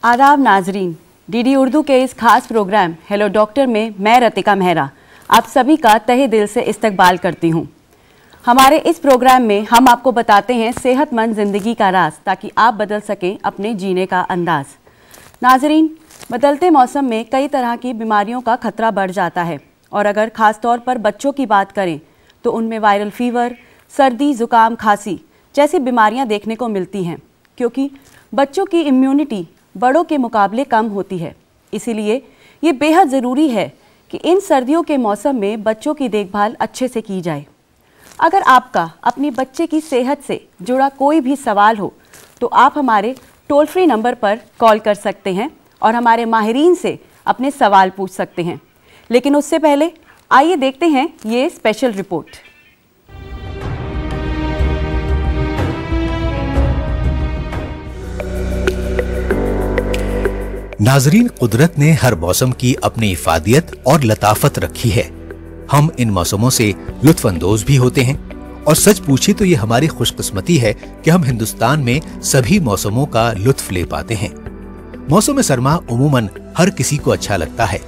आदाब नाजरीन, डीडी उर्दू के इस खास प्रोग्राम हेलो डॉक्टर में मैं रतिका मेहरा आप सभी का तहे दिल से इस्तकबाल करती हूँ। हमारे इस प्रोग्राम में हम आपको बताते हैं सेहतमंद ज़िंदगी का राज ताकि आप बदल सकें अपने जीने का अंदाज़। नाजरीन, बदलते मौसम में कई तरह की बीमारियों का खतरा बढ़ जाता है और अगर ख़ास तौर पर बच्चों की बात करें तो उनमें वायरल फीवर, सर्दी, ज़ुकाम, खांसी जैसी बीमारियां देखने को मिलती हैं क्योंकि बच्चों की इम्यूनिटी बड़ों के मुकाबले कम होती है। इसीलिए ये बेहद ज़रूरी है कि इन सर्दियों के मौसम में बच्चों की देखभाल अच्छे से की जाए। अगर आपका अपने बच्चे की सेहत से जुड़ा कोई भी सवाल हो तो आप हमारे टोल फ्री नंबर पर कॉल कर सकते हैं और हमारे माहिरीन से अपने सवाल पूछ सकते हैं। लेकिन उससे पहले आइए देखते हैं ये स्पेशल रिपोर्ट। नाजरीन, कुदरत ने हर मौसम की अपनी इफादियत और लताफत रखी है। हम इन मौसमों से लुत्फानंदोज भी होते हैं और सच पूछे तो ये हमारी खुशकिस्मती है कि हम हिंदुस्तान में सभी मौसमों का लुत्फ ले पाते हैं। मौसम सरमा उमूमन हर किसी को अच्छा लगता है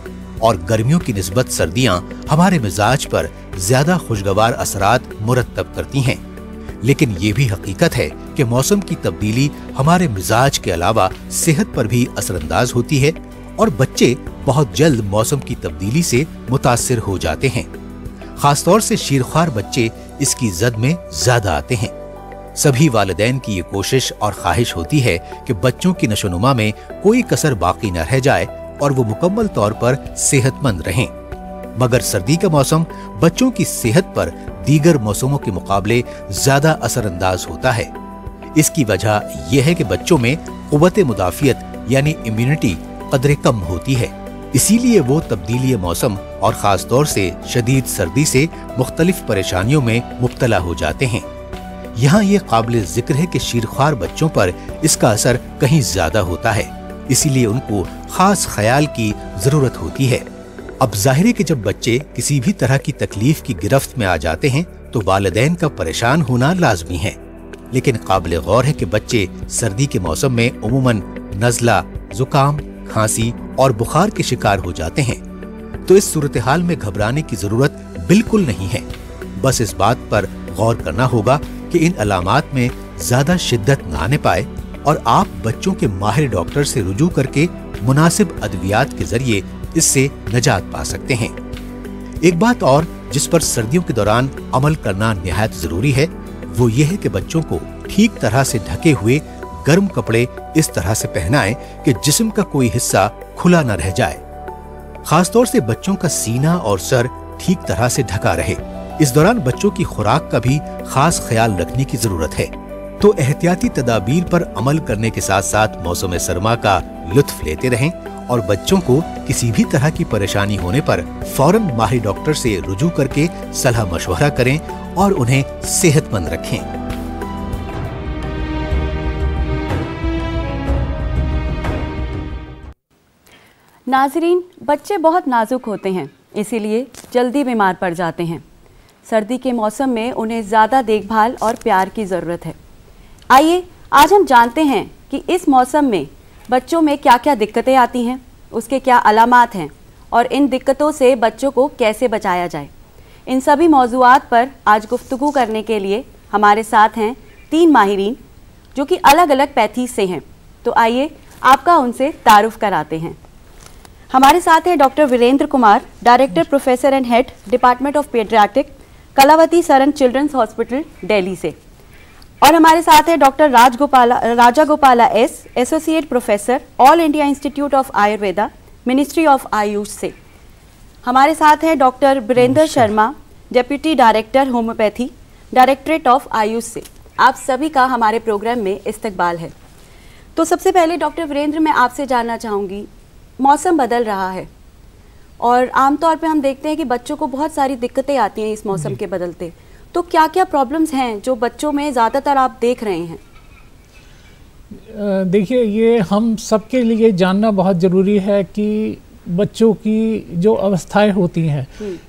और गर्मियों की निस्बत सर्दियां हमारे मिजाज पर ज्यादा खुशगवार असरात मुरतब करती हैं। लेकिन ये भी हकीकत है कि मौसम की तब्दीली हमारे मिजाज के अलावा सेहत पर भी असरअंदाज होती है और बच्चे बहुत जल्द मौसम की तब्दीली से मुतासिर हो जाते हैं। खासतौर से शीरख्वार बच्चे इसकी जद में ज्यादा आते हैं। सभी वालिदैन की ये कोशिश और ख्वाहिश होती है कि बच्चों की नशोनुमा में कोई कसर बाकी न रह जाए और वो मुकम्मल तौर पर सेहतमंद रहें। मगर सर्दी का मौसम बच्चों की सेहत पर दीगर मौसमों के मुकाबले ज्यादा असरअंदाज होता है। इसकी वजह यह है कि बच्चों में कुव्वत मुदाफियत यानी इम्यूनिटी कदरे कम होती है। इसीलिए वो तब्दीली मौसम और खास तौर से शदीद सर्दी से मुख्तलिफ परेशानियों में मुब्तला हो जाते हैं। यहाँ ये काबिल जिक्र है कि शीरख्वार बच्चों पर इसका असर कहीं ज्यादा होता है, इसीलिए उनको खास ख्याल की जरूरत होती है। अब जाहिर है कि जब बच्चे किसी भी तरह की तकलीफ की गिरफ्त में आ जाते हैं तो वालिदैन का परेशान होना लाजमी है। लेकिन काबिल गौर है कि बच्चे सर्दी के मौसम में उमूमन नज़ला, जुकाम, खांसी और बुखार के शिकार हो जाते हैं। तो इस सूरत हाल में घबराने की जरूरत बिल्कुल नहीं है। बस इस बात पर गौर करना होगा कि इन अलामात में ज्यादा शिद्दत न आने पाए और आप बच्चों के माहिर डॉक्टर से रुजू करके मुनासिब अद्वियात के जरिए इससे नजात पा सकते हैं। एक बात और जिस पर सर्दियों के दौरान अमल करना निहायत जरूरी है वो ये है कि बच्चों को ठीक तरह से ढके हुए गर्म कपड़े इस तरह से पहनाएं कि जिस्म का कोई हिस्सा खुला न रह जाए। खासतौर से बच्चों का सीना और सर ठीक तरह से ढका रहे। इस दौरान बच्चों की खुराक का भी खास ख्याल रखने की जरूरत है। तो एहतियाती तदाबीर पर अमल करने के साथ साथ मौसम सरमा का लुत्फ लेते रहें और बच्चों को किसी भी तरह की परेशानी होने पर फौरन माहिर डॉक्टर से रुजू करके सलाह मशवरा करें और उन्हें सेहतमंद रखें। नाजरीन, बच्चे बहुत नाजुक होते हैं, इसीलिए जल्दी बीमार पड़ जाते हैं। सर्दी के मौसम में उन्हें ज़्यादा देखभाल और प्यार की ज़रूरत है। आइए आज हम जानते हैं कि इस मौसम में बच्चों में क्या क्या दिक्कतें आती हैं, उसके क्या अलामात हैं और इन दिक्कतों से बच्चों को कैसे बचाया जाए। इन सभी मौज़ूआत पर आज गुफ्तगू करने के लिए हमारे साथ हैं 3 माहिरीन जो कि अलग अलग पैथीज से हैं। तो आइए आपका उनसे तारुफ कराते हैं। हमारे साथ हैं doctor Virendra Kumar, director, professor and head, department of pediatric, Kalawati Saran children's hospital, Delhi से। और हमारे साथ है doctor Raja Gopala S, associate professor, All India Institute of Ayurveda, ministry of AYUSH से। हमारे साथ है doctor Birendra Sharma, deputy director homeopathy, directorate of AYUSH से। आप सभी का हमारे प्रोग्राम में इस्तकबाल है। तो सबसे पहले डॉक्टर वीरेंद्र, मैं आपसे जानना चाहूँगी, मौसम बदल रहा है और आमतौर पे हम देखते हैं कि बच्चों को बहुत सारी दिक्कतें आती हैं इस मौसम के बदलते। तो क्या क्या प्रॉब्लम्स हैं जो बच्चों में ज़्यादातर आप देख रहे हैं? देखिए, ये हम सबके लिए जानना बहुत ज़रूरी है कि बच्चों की जो अवस्थाएं होती हैं,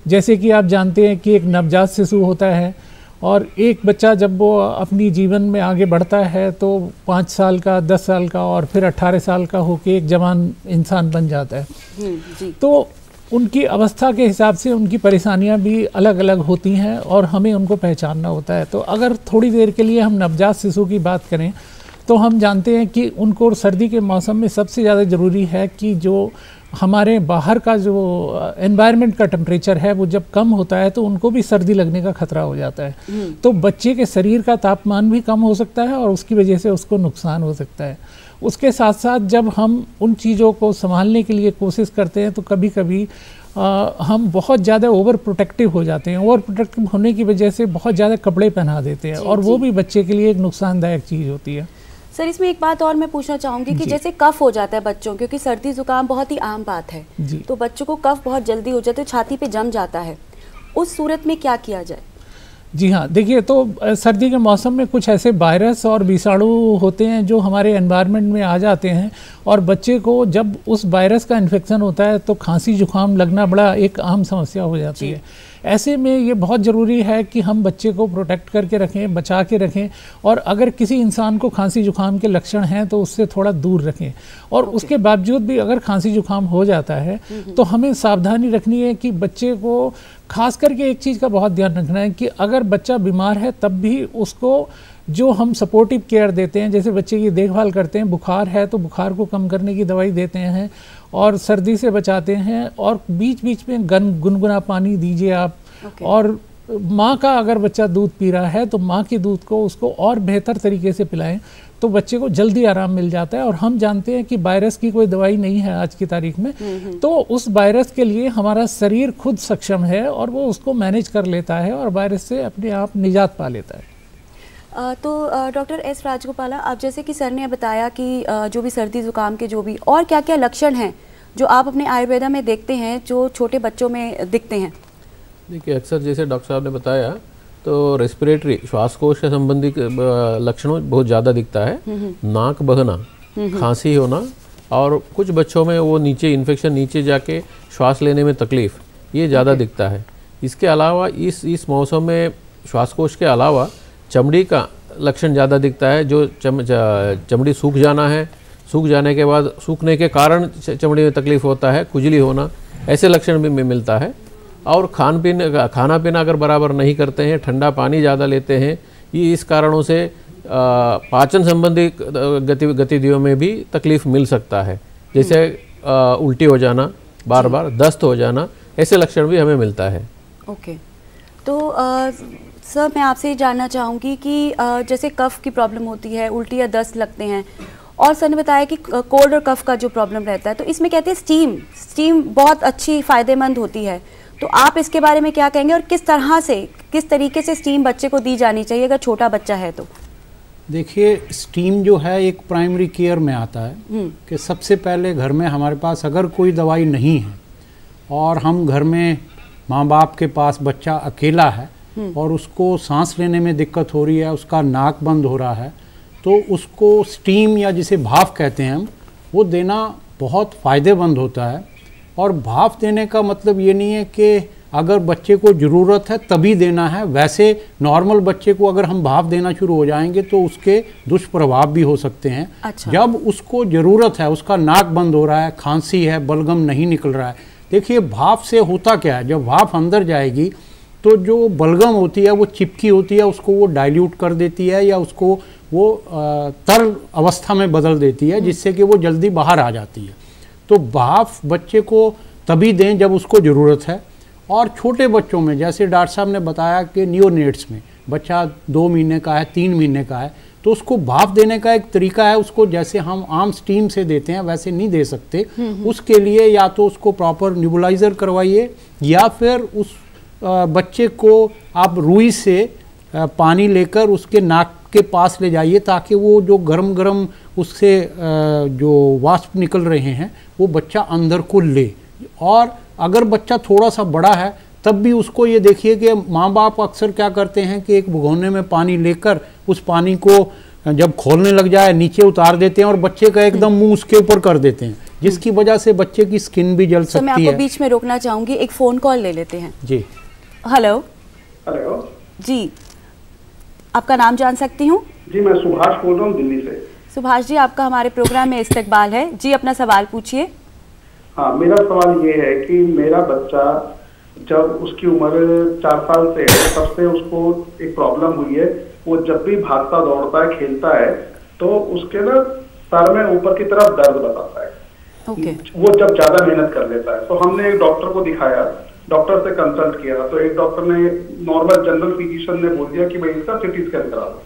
जैसे कि आप जानते हैं कि एक नवजात शिशु होता है और एक बच्चा जब वो अपनी जीवन में आगे बढ़ता है तो 5 साल का, 10 साल का और फिर 18 साल का होकर एक जवान इंसान बन जाता है। जी। तो उनकी अवस्था के हिसाब से उनकी परेशानियां भी अलग अलग होती हैं और हमें उनको पहचानना होता है। तो अगर थोड़ी देर के लिए हम नवजात शिशु की बात करें तो हम जानते हैं कि उनको सर्दी के मौसम में सबसे ज़्यादा ज़रूरी है कि जो हमारे बाहर का जो एनवायरनमेंट का टेम्परेचर है वो जब कम होता है तो उनको भी सर्दी लगने का खतरा हो जाता है। तो बच्चे के शरीर का तापमान भी कम हो सकता है और उसकी वजह से उसको नुकसान हो सकता है। उसके साथ साथ जब हम उन चीज़ों को संभालने के लिए कोशिश करते हैं तो कभी कभी हम बहुत ज़्यादा ओवर प्रोटेक्टिव हो जाते हैं। ओवर प्रोटेक्टिव होने की वजह से बहुत ज़्यादा कपड़े पहना देते हैं और वो भी बच्चे के लिए एक नुकसानदायक चीज़ होती है। सर, इसमें एक बात और मैं पूछना चाहूँगी कि जैसे कफ हो जाता है बच्चों, क्योंकि सर्दी जुकाम बहुत ही आम बात है, तो बच्चों को कफ बहुत जल्दी हो जाता है, छाती पे जम जाता है, उस सूरत में क्या किया जाए? जी हाँ, देखिए, तो सर्दी के मौसम में कुछ ऐसे वायरस और विषाणु होते हैं जो हमारे एनवायरनमेंट में आ जाते हैं और बच्चे को जब उस वायरस का इन्फेक्शन होता है तो खांसी जुकाम लगना बड़ा एक आम समस्या हो जाती है। ऐसे में ये बहुत ज़रूरी है कि हम बच्चे को प्रोटेक्ट करके रखें, बचा के रखें और अगर किसी इंसान को खांसी जुकाम के लक्षण हैं तो उससे थोड़ा दूर रखें। और उसके बावजूद भी अगर खांसी जुकाम हो जाता है तो हमें सावधानी रखनी है कि बच्चे को खास करके एक चीज़ का बहुत ध्यान रखना है कि अगर बच्चा बीमार है तब भी उसको जो हम सपोर्टिव केयर देते हैं, जैसे बच्चे की देखभाल करते हैं, बुखार है तो बुखार को कम करने की दवाई देते हैं और सर्दी से बचाते हैं और बीच बीच में गुनगुना पानी दीजिए आप। और माँ का अगर बच्चा दूध पी रहा है तो माँ के दूध को उसको और बेहतर तरीके से पिलाएं तो बच्चे को जल्दी आराम मिल जाता है। और हम जानते हैं कि वायरस की कोई दवाई नहीं है आज की तारीख में, तो उस वायरस के लिए हमारा शरीर खुद सक्षम है और वो उसको मैनेज कर लेता है और वायरस से अपने आप निजात पा लेता है। तो डॉक्टर एस राजगोपाला, आप जैसे कि सर ने बताया कि जो भी सर्दी जुकाम के जो भी और क्या क्या लक्षण हैं जो आप अपने आयुर्वेदा में देखते हैं जो छोटे बच्चों में दिखते हैं? देखिए, अक्सर जैसे डॉक्टर साहब ने बताया तो रेस्पिरेटरी श्वासकोश से संबंधित लक्षणों बहुत ज़्यादा दिखता है। नाक बहना, खांसी होना और कुछ बच्चों में वो नीचे इन्फेक्शन नीचे जाके श्वास लेने में तकलीफ, ये ज़्यादा दिखता है। इसके अलावा इस मौसम में श्वासकोश के अलावा चमड़ी का लक्षण ज़्यादा दिखता है, जो चमड़ी सूख जाना है, सूख जाने के बाद सूखने के कारण चमड़ी में तकलीफ होता है, खुजली होना, ऐसे लक्षण भी मिलता है। और खाना पीना अगर बराबर नहीं करते हैं, ठंडा पानी ज़्यादा लेते हैं, ये इस कारणों से पाचन संबंधी गतिविधियों में भी तकलीफ मिल सकता है, जैसे उल्टी हो जाना, बार बार दस्त हो जाना, ऐसे लक्षण भी हमें मिलता है। ओके, तो सर मैं आपसे जानना चाहूँगी कि जैसे कफ की प्रॉब्लम होती है, उल्टी या दस्त लगते हैं और सर ने बताया कि कोल्ड और कफ का जो प्रॉब्लम रहता है, तो इसमें कहते हैं स्टीम बहुत अच्छी फ़ायदेमंद होती है, तो आप इसके बारे में क्या कहेंगे और किस तरीके से स्टीम बच्चे को दी जानी चाहिए अगर छोटा बच्चा है तो? देखिए, स्टीम जो है एक प्राइमरी केयर में आता है कि सबसे पहले घर में हमारे पास अगर कोई दवाई नहीं है और हम घर में माँ बाप के पास बच्चा अकेला है और उसको सांस लेने में दिक्कत हो रही है, उसका नाक बंद हो रहा है, तो उसको स्टीम या जिसे भाप कहते हैं हम, वो देना बहुत फ़ायदेमंद होता है। और भाप देने का मतलब ये नहीं है कि अगर बच्चे को ज़रूरत है तभी देना है। वैसे नॉर्मल बच्चे को अगर हम भाप देना शुरू हो जाएंगे तो उसके दुष्प्रभाव भी हो सकते हैं। अच्छा। जब उसको ज़रूरत है, उसका नाक बंद हो रहा है, खांसी है, बलगम नहीं निकल रहा है, देखिए भाप से होता क्या है, जब भाप अंदर जाएगी तो जो बलगम होती है वो चिपकी होती है, उसको वो डाइल्यूट कर देती है या उसको वो तरल अवस्था में बदल देती है, जिससे कि वो जल्दी बाहर आ जाती है। तो भाप बच्चे को तभी दें जब उसको ज़रूरत है। और छोटे बच्चों में जैसे डॉक्टर साहब ने बताया कि नियोनेट्स में बच्चा 2 महीने का है, 3 महीने का है, तो उसको भाप देने का एक तरीका है। उसको जैसे हम आम स्टीम से देते हैं वैसे नहीं दे सकते। उसके लिए या तो उसको प्रॉपर न्यूबलाइज़र करवाइए या फिर उस बच्चे को आप रुई से पानी लेकर उसके नाक के पास ले जाइए ताकि वो जो गरम उससे जो वाष्प निकल रहे हैं वो बच्चा अंदर को ले। और अगर बच्चा थोड़ा सा बड़ा है तब भी उसको ये देखिए कि माँ बाप अक्सर क्या करते हैं कि एक भगोने में पानी लेकर उस पानी को जब खोलने लग जाए नीचे उतार देते हैं और बच्चे का एकदम मुंह उसके ऊपर कर देते हैं, जिसकी वजह से बच्चे की स्किन भी जल सकती है। मैं आपको बीच में रोकना चाहूँगी, एक फ़ोन कॉल ले लेते हैं। जी, हेलो। हेलो जी, आपका नाम जान सकती हूँ? जी, मैं सुभाष बोल रहा हूँ दिल्ली से। सुभाष जी, आपका हमारे प्रोग्राम में इस्तकबाल है जी, अपना सवाल पूछिए। हाँ, मेरा सवाल ये है कि मेरा बच्चा जब उसकी उम्र 4 साल से है तब से उसको एक प्रॉब्लम हुई है। वो जब भी भागता दौड़ता है, खेलता है, तो उसके ना सर में ऊपर की तरफ दर्द बताता है। वो जब ज्यादा मेहनत कर लेता है। तो हमने एक डॉक्टर को दिखाया, डॉक्टर से कंसल्ट किया, तो एक डॉक्टर ने, नॉर्मल जनरल फिजिशियन ने बोल दिया कि भाई इसका सिटी स्कैन करा दो।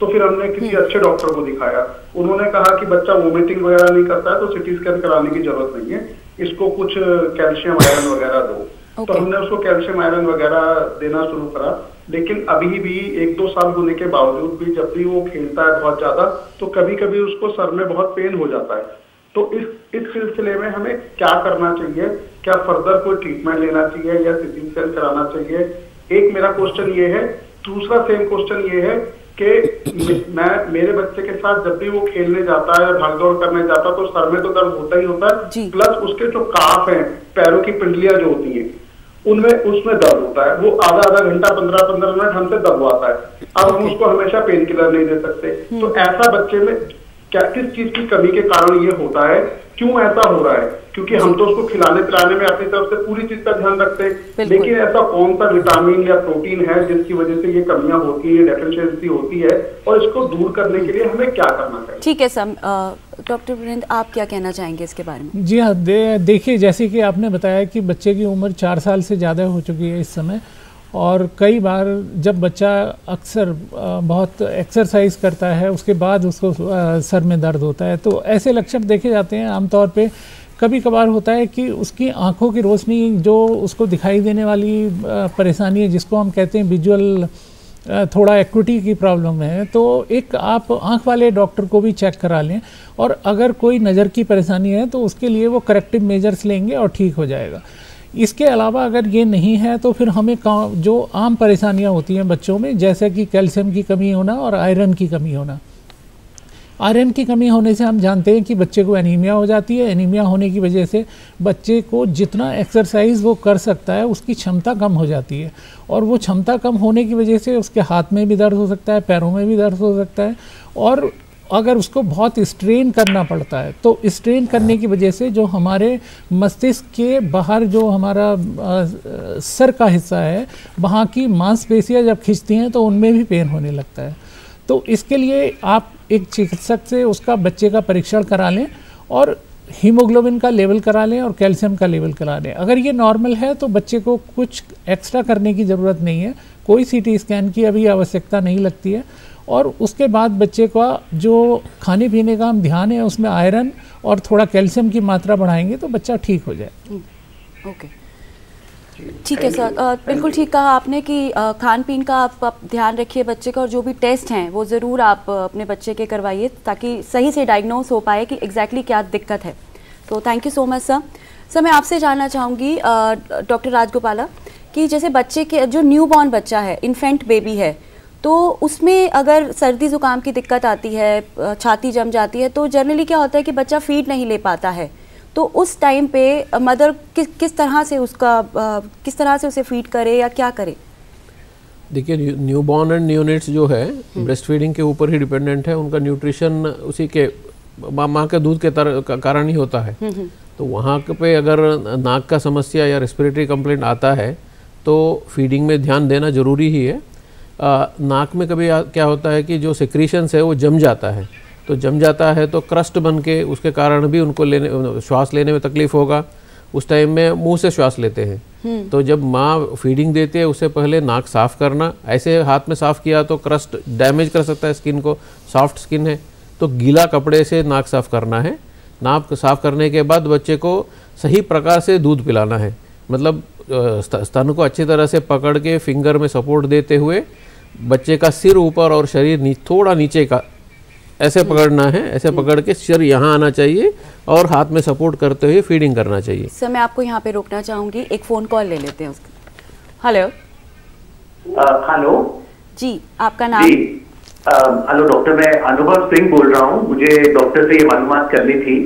तो फिर हमने किसी अच्छे डॉक्टर को दिखाया, उन्होंने कहा कि बच्चा वोमिटिंग वगैरह नहीं करता है तो सिटी स्कैन कराने की जरूरत नहीं है, इसको कुछ कैल्शियम आयरन वगैरह दो। तो हमने उसको कैल्शियम आयरन वगैरह देना शुरू करा, लेकिन अभी भी 1-2 साल होने के बावजूद भी जब भी वो खेलता है बहुत ज्यादा, तो कभी कभी उसको सर में बहुत पेन हो जाता है। तो इस सिलसिले में हमें क्या करना चाहिए? क्या फर्दर कोई ट्रीटमेंट लेना चाहिए या सिटी स्कैन कराना चाहिए? एक मेरा क्वेश्चन ये है। दूसरा सेम क्वेश्चन ये है कि मैं मेरे बच्चे के साथ जब भी वो खेलने जाता है या भागदौड़ करने जाता है तो सर में तो दर्द होता ही होता है, प्लस उसके जो काफ हैं, पैरों की पिंडलियां जो होती हैं, उसमें दर्द होता है। वो आधा घंटा 15-15 मिनट हमसे दबवाता है। अब हम उसको हमेशा पेन किलर नहीं दे सकते। तो ऐसा बच्चे में क्या, किस चीज की कमी के कारण ये होता है, क्यों ऐसा हो रहा है? क्योंकि हम तो उसको खिलाने पिलाने में अपनी तरफ से पूरी चीज का ध्यान रखते हैं, लेकिन ऐसा कौन सा विटामिन या प्रोटीन है जिसकी वजह से ये कमियां होती है, डेफिशिएंसी होती है, और इसको दूर करने के लिए हमें क्या करना चाहिए? ठीक है सर, डॉक्टर वीरेंद्र, आप क्या कहना चाहेंगे इसके बारे में? जी हाँ, देखिए, जैसे कि आपने बताया कि बच्चे की उम्र 4 साल से ज़्यादा हो चुकी है इस समय, और कई बार जब बच्चा अक्सर बहुत एक्सरसाइज करता है उसके बाद उसको सर में दर्द होता है, तो ऐसे लक्षण देखे जाते हैं। आमतौर पे कभी कभार होता है कि उसकी आँखों की रोशनी, जो उसको दिखाई देने वाली परेशानी है, जिसको हम कहते हैं विजुअल थोड़ा एक्विटी की प्रॉब्लम है, तो एक आप आँख वाले डॉक्टर को भी चेक करा लें, और अगर कोई नज़र की परेशानी है तो उसके लिए वो करेक्टिव मेजर्स लेंगे और ठीक हो जाएगा। इसके अलावा अगर ये नहीं है तो फिर हमें जो आम परेशानियां होती हैं बच्चों में, जैसे कि कैल्शियम की कमी होना और आयरन की कमी होना। आयरन की कमी होने से हम जानते हैं कि बच्चे को एनीमिया हो जाती है। एनीमिया होने की वजह से बच्चे को जितना एक्सरसाइज वो कर सकता है उसकी क्षमता कम हो जाती है, और वो क्षमता कम होने की वजह से उसके हाथ में भी दर्द हो सकता है, पैरों में भी दर्द हो सकता है, और अगर उसको बहुत स्ट्रेन करना पड़ता है तो स्ट्रेन करने की वजह से जो हमारे मस्तिष्क के बाहर जो हमारा सर का हिस्सा है, वहाँ की मांसपेशियाँ जब खींचती हैं तो उनमें भी पेन होने लगता है। तो इसके लिए आप एक चिकित्सक से उसका बच्चे का परीक्षण करा लें, और हीमोग्लोबिन का लेवल करा लें और कैल्शियम का लेवल करा लें। अगर ये नॉर्मल है तो बच्चे को कुछ एक्स्ट्रा करने की ज़रूरत नहीं है, कोई सीटी स्कैन की अभी आवश्यकता नहीं लगती है। और उसके बाद बच्चे का जो खाने पीने का हम ध्यान है उसमें आयरन और थोड़ा कैल्शियम की मात्रा बढ़ाएंगे तो बच्चा ठीक हो जाए। ओके, ठीक है सर, बिल्कुल ठीक कहा आपने कि खान पीन का आप ध्यान रखिए बच्चे का, और जो भी टेस्ट हैं वो ज़रूर आप अपने बच्चे के करवाइए ताकि सही से डायग्नोस हो पाए कि एग्जैक्टली क्या दिक्कत है। तो thank you so much sir. Sir, मैं आपसे जानना चाहूँगी डॉक्टर राजगोपाला कि जैसे बच्चे के जो न्यू बॉर्न बच्चा है, इन्फेंट बेबी है, तो उसमें अगर सर्दी ज़ुकाम की दिक्कत आती है, छाती जम जाती है, तो जनरली क्या होता है कि बच्चा फीड नहीं ले पाता है, तो उस टाइम पे मदर किस तरह से उसे फीड करे या क्या करे? देखिए, न्यू बॉर्न एंड न्यूनेट्स जो है ब्रेस्ट फीडिंग के ऊपर ही डिपेंडेंट है। उनका न्यूट्रिशन उसी के माँ के दूध के कारण ही होता है। तो वहाँ पे अगर नाक का समस्या या रेस्पिरेटरी कंप्लेंट आता है तो फीडिंग में ध्यान देना ज़रूरी ही है। नाक में कभी क्या होता है कि जो सिक्रीशंस है वो जम जाता है, तो जम जाता है तो क्रस्ट बन के उसके कारण भी उनको श्वास लेने में तकलीफ होगा। उस टाइम में मुंह से श्वास लेते हैं, तो जब माँ फीडिंग देती है उससे पहले नाक साफ़ करना। ऐसे हाथ में साफ़ किया तो क्रस्ट डैमेज कर सकता है स्किन को, सॉफ्ट स्किन है, तो गीला कपड़े से नाक साफ़ करना है। नाक साफ़ करने के बाद बच्चे को सही प्रकार से दूध पिलाना है, मतलब स्तन को अच्छी तरह से पकड़ के फिंगर में सपोर्ट देते हुए बच्चे का सिर ऊपर और शरीर थोड़ा नीचे का ऐसे पकड़ना है। ऐसे पकड़ के सिर यहाँ आना चाहिए और हाथ में सपोर्ट करते हुए फीडिंग करना चाहिए। सर, मैं आपको यहाँ पे रोकना चाहूँगी, एक फ़ोन कॉल ले लेते हैं उसका। हेलो। हेलो जी, आपका नाम? जी हेलो डॉक्टर, मैं अनुभव सिंह बोल रहा हूँ। मुझे डॉक्टर से ये मालूमात करनी थी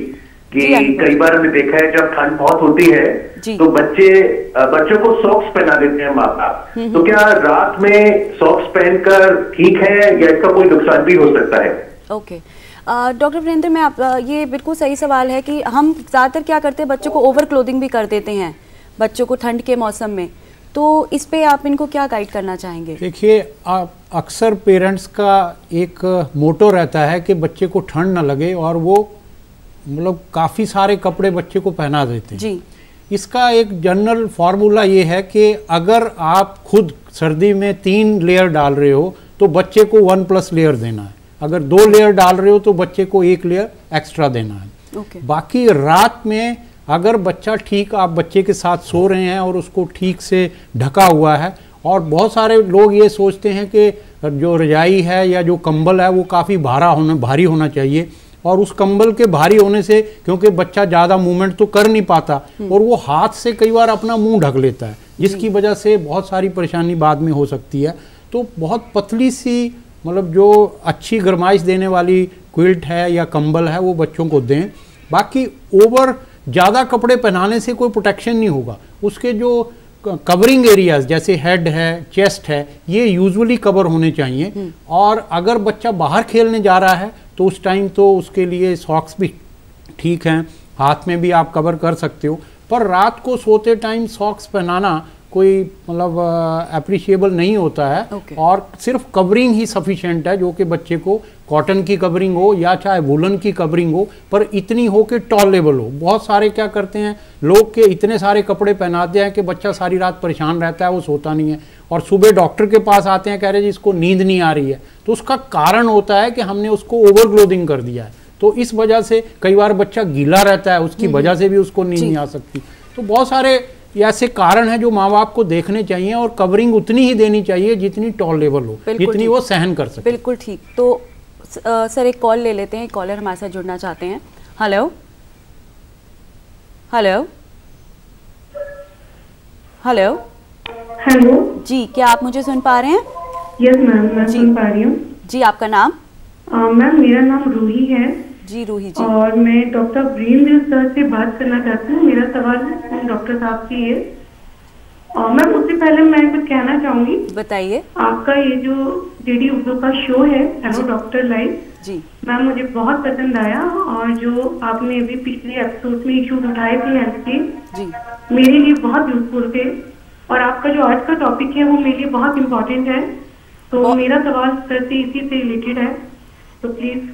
कि कई बार हमने देखा है जब ठंड बहुत होती है तो बच्चों को सॉक्स पहना देते हैं माँ बाप। तो क्या रात में सॉक्स पहनकर ठीक है या इसका कोई नुकसान भी हो सकता है? ओके डॉक्टर वीरेंद्र, मैं आप ये बिल्कुल सही सवाल है कि हम ज़्यादातर क्या करते हैं, बच्चों को ओवर क्लोथिंग भी कर देते हैं बच्चों को ठंड के मौसम में, तो इस पे आप इनको क्या गाइड करना चाहेंगे? देखिए, अक्सर पेरेंट्स का एक मोटो रहता है कि बच्चे को ठंड ना लगे और वो मतलब काफ़ी सारे कपड़े बच्चे को पहना देते हैं जी। इसका एक जनरल फार्मूला ये है कि अगर आप खुद सर्दी में 3 लेयर डाल रहे हो तो बच्चे को 1+ लेयर देना है, अगर 2 लेयर डाल रहे हो तो बच्चे को 1 लेयर एक्स्ट्रा देना है। बाकी रात में अगर बच्चा ठीक, आप बच्चे के साथ सो रहे हैं और उसको ठीक से ढका हुआ है, और बहुत सारे लोग ये सोचते हैं कि जो रजाई है या जो कंबल है वो काफ़ी भारी होना चाहिए, और उस कंबल के भारी होने से क्योंकि बच्चा ज़्यादा मूवमेंट तो कर नहीं पाता और वो हाथ से कई बार अपना मुंह ढक लेता है, जिसकी वजह से बहुत सारी परेशानी बाद में हो सकती है। तो बहुत पतली सी मतलब जो अच्छी गर्माइश देने वाली क्विल्ट है या कंबल है वो बच्चों को दें। बाकी ओवर ज़्यादा कपड़े पहनाने से कोई प्रोटेक्शन नहीं होगा। उसके जो कवरिंग एरियाज जैसे हेड है, चेस्ट है, ये यूजुअली कवर होने चाहिए। और अगर बच्चा बाहर खेलने जा रहा है तो उस टाइम तो उसके लिए सॉक्स भी ठीक हैं, हाथ में भी आप कवर कर सकते हो, पर रात को सोते टाइम सॉक्स पहनाना कोई मतलब अप्रिशिएबल नहीं होता है। और सिर्फ कवरिंग ही सफिशिएंट है, जो कि बच्चे को कॉटन की कवरिंग हो या चाहे वुलन की कवरिंग हो, पर इतनी हो कि टॉलरेबल हो। बहुत सारे क्या करते हैं लोग के इतने सारे कपड़े पहनाते हैं कि बच्चा सारी रात परेशान रहता है, वो सोता नहीं है, और सुबह डॉक्टर के पास आते हैं कह रहे जी इसको नींद नहीं आ रही है। तो उसका कारण होता है कि हमने उसको ओवर क्लोथिंग कर दिया है। तो इस वजह से कई बार बच्चा गीला रहता है, उसकी वजह से भी उसको नींद नहीं आ सकती। तो बहुत सारे ऐसे कारण हैं जो माँ बाप को देखने चाहिए, और कवरिंग उतनी ही देनी चाहिए जितनी टॉलरेबल हो, जितनी वो सहन कर सके। बिल्कुल ठीक। तो सर एक कॉल ले लेते हैं, कॉलर हमारे साथ जुड़ना चाहते हैं। हेलो हेलो हेलो हेलो जी, क्या आप मुझे सुन पा रहे हैं? यस मैम, मैं सुन पा रही हूँ जी। आपका नाम? मैम मेरा नाम रूही है जी। रूही जी, और मैं डॉक्टर वीरेंद्र सर से बात करना चाहती हूँ। मेरा सवाल डॉक्टर साहब से है। मैम उससे पहले मैं कुछ कहना चाहूंगी। बताइए। आपका ये जो डीडी उर्दू का शो है हेलो डॉक्टर लाइव जी, मैम मुझे बहुत पसंद आया, और जो आपने अभी पिछले एपिसोड में इश्यूज उठाए थे हेल्थ के जी, मेरे लिए बहुत यूजफुल थे, और आपका जो आज का टॉपिक है वो मेरे लिए बहुत इम्पोर्टेंट है। तो मेरा सवाल सर से इसी से रिलेटेड है, तो प्लीज।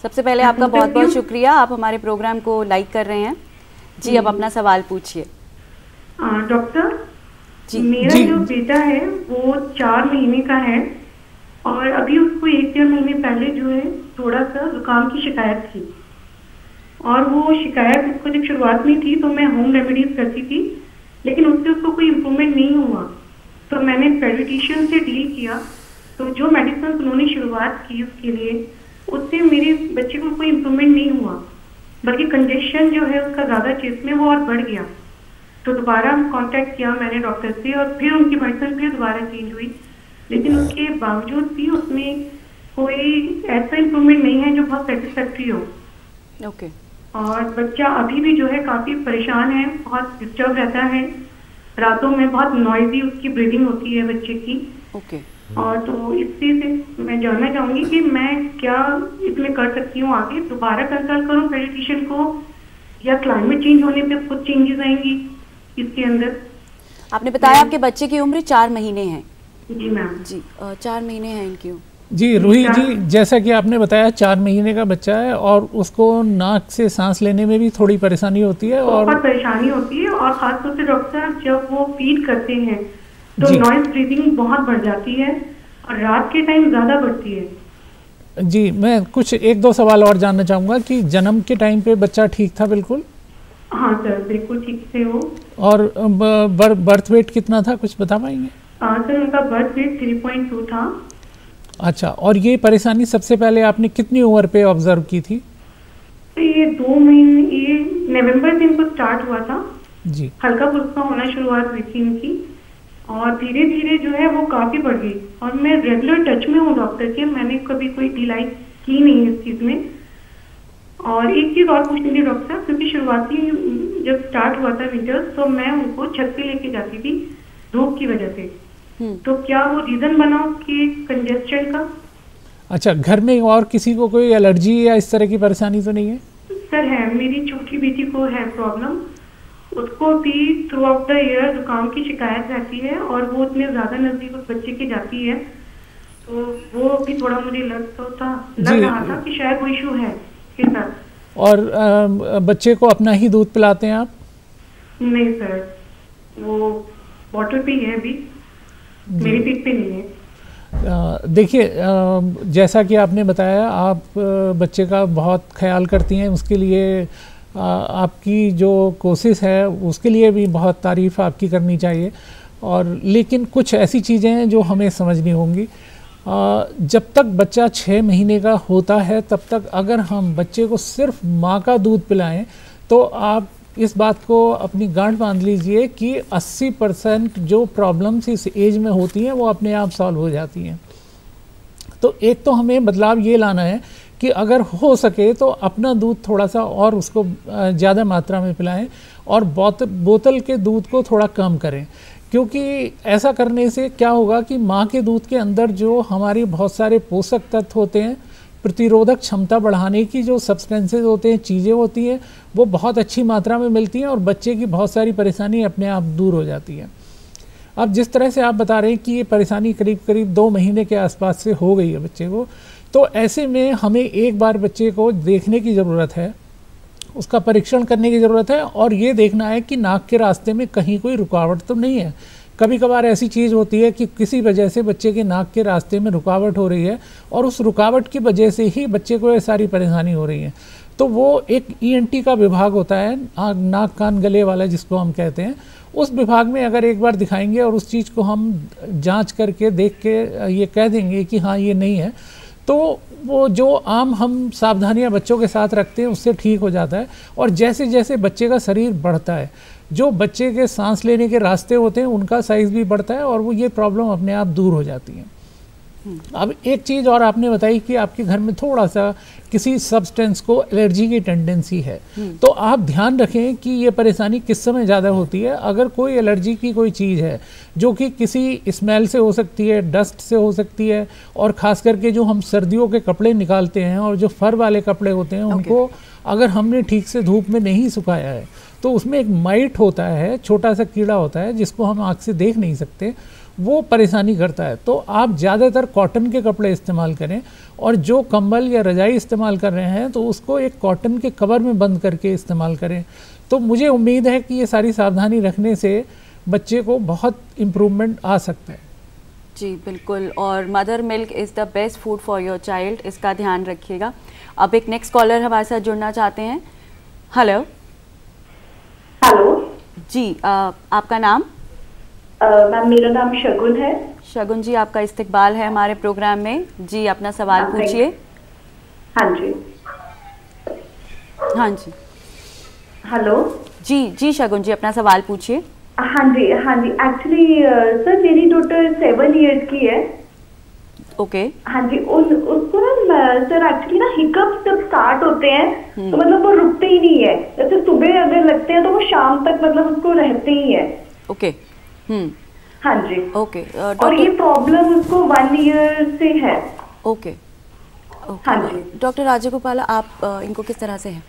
सबसे पहले आपका बहुत बहुत शुक्रिया, आप हमारे प्रोग्राम को लाइक कर रहे हैं जी। अब अपना सवाल पूछिए। डॉक्टर जी, मेरा जो बेटा है वो 4 महीने का है, और अभी उसको 1-1.5 महीने पहले जो है थोड़ा सा जुकाम की शिकायत थी, और वो शिकायत उसको जब शुरुआत में थी तो मैं होम रेमेडीज करती थी, लेकिन उससे उसको कोई इम्प्रूवमेंट नहीं हुआ। तो मैंने पेडियाट्रिशियन से डील किया, तो जो मेडिसिन उन्होंने शुरुआत की उसके लिए, उससे मेरे बच्चे को कोई इम्प्रूवमेंट नहीं हुआ, बल्कि कंजेशन जो है उसका ज़्यादा चेस्ट में वो और बढ़ गया। तो दोबारा कांटेक्ट किया मैंने डॉक्टर से, और फिर उनकी मेडिसिन फिर दोबारा चेंज हुई, लेकिन उसके बावजूद भी उसमें कोई ऐसा इम्प्रूवमेंट नहीं है जो बहुत सेटिस्फैक्ट्री हो। ओके। और बच्चा अभी भी जो है काफ़ी परेशान है, बहुत डिस्टर्ब रहता है, रातों में बहुत नॉइजी उसकी ब्रीदिंग होती है बच्चे की। ओके। और तो इसी से मैं जानना चाहूंगी कि मैं क्या इसमें कर सकती हूँ आगे, दोबारा कंसल्ट करूँ पेडियाट्रिशियन को, या क्लाइमेट चेंज होने पे कुछ चेंजेस आएंगी इसके अंदर? आपने बताया आपके बच्चे की उम्र 4 महीने है। जी मैम। जी 4 महीने हैं इनकी उम्र। जी रूही जी, जैसा कि आपने बताया 4 महीने का बच्चा है, और उसको नाक से सांस लेने में भी थोड़ी परेशानी होती है, और बहुत परेशानी होती है, और खासतौर से डॉक्टर जब वो फीड करते हैं तो नॉइज ब्रीदिंग बहुत बढ़ जाती है, और रात के टाइम ज़्यादा बढ़ती है। जी, मैं कुछ 1-2 सवाल और जानना चाहूँगा कि जन्म के टाइम पे बच्चा ठीक था? बिल्कुल हाँ सर, बिल्कुल ठीक से हो। और बर्थ वेट कितना था, कुछ बता पाएंगे? सर उनका बर्थ वेट 3.2 था। अच्छा, और ये परेशानी सबसे पहले आपने कितनी उम्र पे ऑब्जर्व की थी? तो ये 2 महीने, ये नवंबर से इनको स्टार्ट हुआ था जी। हल्का फुल्का होना शुरुआत हुई थी इनकी, और धीरे धीरे जो है वो काफ़ी बढ़ गई, और मैं रेगुलर टच में हूँ डॉक्टर के, मैंने कभी कोई ढिलाई की नहीं इस चीज़ में। और एक चीज और पूछनी थी डॉक्टर साहब, क्योंकि शुरुआती जब स्टार्ट हुआ था विंटर तो मैं उनको छत पे लेके जाती थी धूप की वजह से, तो क्या वो रीजन बना कि कंजेस्शन का? अच्छा, घर में और किसी को कोई एलर्जी या इस तरह की परेशानी तो नहीं है? सर है, मेरी छोटी बेटी को है प्रॉब्लम, उसको भी थ्रू आउट द ईयर जुकाम की शिकायत रहती है और वो उतने ज्यादा नजदीक उस बच्चे के जाती है, तो वो भी थोड़ा मुझे लग रहा था कि शायद वो इशू है के साथ। और बच्चे को अपना ही दूध पिलाते हैं आप? नहीं सर, वो बॉटल पे ही है अभी, मेरी पीठ पे नहीं है। देखिए, जैसा कि आपने बताया, आप बच्चे का बहुत ख्याल करती हैं, उसके लिए आपकी जो कोशिश है उसके लिए भी बहुत तारीफ़ आपकी करनी चाहिए। और लेकिन कुछ ऐसी चीज़ें हैं जो हमें समझनी होंगी। जब तक बच्चा 6 महीने का होता है तब तक अगर हम बच्चे को सिर्फ माँ का दूध पिलाएं तो आप इस बात को अपनी गांठ बांध लीजिए कि 80% जो प्रॉब्लम्स इस एज में होती हैं वो अपने आप सॉल्व हो जाती हैं। तो एक तो हमें बदलाव ये लाना है कि अगर हो सके तो अपना दूध थोड़ा सा और उसको ज़्यादा मात्रा में पिलाएं और बोतल के दूध को थोड़ा कम करें, क्योंकि ऐसा करने से क्या होगा कि माँ के दूध के अंदर जो हमारी बहुत सारे पोषक तत्व होते हैं, प्रतिरोधक क्षमता बढ़ाने की जो सब्सटेंसेस होते हैं, चीज़ें होती हैं, वो बहुत अच्छी मात्रा में मिलती हैं और बच्चे की बहुत सारी परेशानी अपने आप दूर हो जाती है। अब जिस तरह से आप बता रहे हैं कि ये परेशानी करीब करीब 2 महीने के आसपास से हो गई है बच्चे को, तो ऐसे में हमें एक बार बच्चे को देखने की ज़रूरत है, उसका परीक्षण करने की ज़रूरत है और ये देखना है कि नाक के रास्ते में कहीं कोई रुकावट तो नहीं है। कभी कभार ऐसी चीज़ होती है कि किसी वजह से बच्चे के नाक के रास्ते में रुकावट हो रही है और उस रुकावट की वजह से ही बच्चे को ये सारी परेशानी हो रही है। तो वो एक ENT का विभाग होता है, नाक कान गले वाला जिसको हम कहते हैं, उस विभाग में अगर एक बार दिखाएंगे और उस चीज़ को हम जांच करके देख के ये कह देंगे कि हाँ ये नहीं है, तो वो जो आम हम सावधानियां बच्चों के साथ रखते हैं उससे ठीक हो जाता है। और जैसे जैसे बच्चे का शरीर बढ़ता है, जो बच्चे के सांस लेने के रास्ते होते हैं उनका साइज़ भी बढ़ता है और वो ये प्रॉब्लम अपने आप दूर हो जाती है। अब एक चीज़ और आपने बताई कि आपके घर में थोड़ा सा किसी सब्सटेंस को एलर्जी की टेंडेंसी है, तो आप ध्यान रखें कि ये परेशानी किस समय ज़्यादा होती है। अगर कोई एलर्जी की कोई चीज़ है जो कि किसी स्मेल से हो सकती है, डस्ट से हो सकती है, और ख़ास करके जो हम सर्दियों के कपड़े निकालते हैं और जो फर वाले कपड़े होते हैं उनको अगर हमने ठीक से धूप में नहीं सुखाया है तो उसमें एक माइट होता है, छोटा सा कीड़ा होता है जिसको हम आँख से देख नहीं सकते, वो परेशानी करता है। तो आप ज़्यादातर कॉटन के कपड़े इस्तेमाल करें और जो कंबल या रजाई इस्तेमाल कर रहे हैं तो उसको एक कॉटन के कवर में बंद करके इस्तेमाल करें। तो मुझे उम्मीद है कि ये सारी सावधानी रखने से बच्चे को बहुत इम्प्रूवमेंट आ सकता है। जी बिल्कुल, और mother milk is the best food for your child, इसका ध्यान रखिएगा। अब एक नेक्स्ट कॉलर हमारे साथ जुड़ना चाहते हैं। हेलो। हेलो जी, आपका नाम? मैम मेरा नाम शगुन है। शगुन जी, आपका इस्तकबाल है हमारे प्रोग्राम में। जी अपना सवाल पूछिए। हाँ जी। हाँ जी। हेलो। जी शगुन जी, अपना सवाल पूछिए। हाँ जी। एक्चुअली सर मेरी डॉटर 7 इयर्स की है। ओके। हाँ जी, उसको ना सर एक्चुअली ना हिकअप्स जब स्टार्ट होते हैं तो मतलब वो रुकते ही नहीं है। जैसे सुबह अगर लगते हैं तो वो शाम तक मतलब उसको रहते ही है। ओके। हाँ जी। ओके। और ये प्रॉब्लम उसको 1 ईयर से है। ओके। हाँ जी। डॉक्टर राजगोपाला, आप इनको किस तरह से है?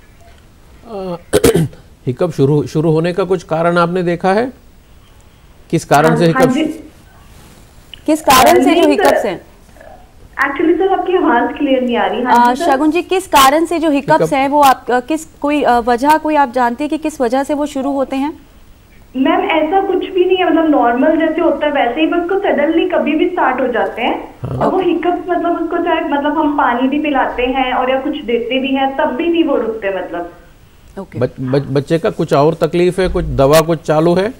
हिकअप शुरू होने का कुछ कारण आपने देखा है? किस कारण से हिकअप? किस कारण से जो हिकअप्स हैं? एक्चुअली सर आपकी आवाज क्लियर नहीं आ रही। शगुन जी, किस कारण से जो हिकअप्स हैं वो आप कोई वजह कोई आप जानते हैं कि किस वजह से वो शुरू होते हैं? मैम ऐसा कुछ भी नहीं है, मतलब नॉर्मल जैसे होता है वैसे ही, बस को सडनली कभी भी स्टार्ट हो जाते हैं। और वो हिकअप्स मतलब उसको चाहे मतलब हम पानी भी पिलाते हैं और या कुछ देते भी हैं तब भी नहीं वो रुकते मतलब। बच्चे का कुछ और तकलीफ है, कुछ दवा कुछ चालू है?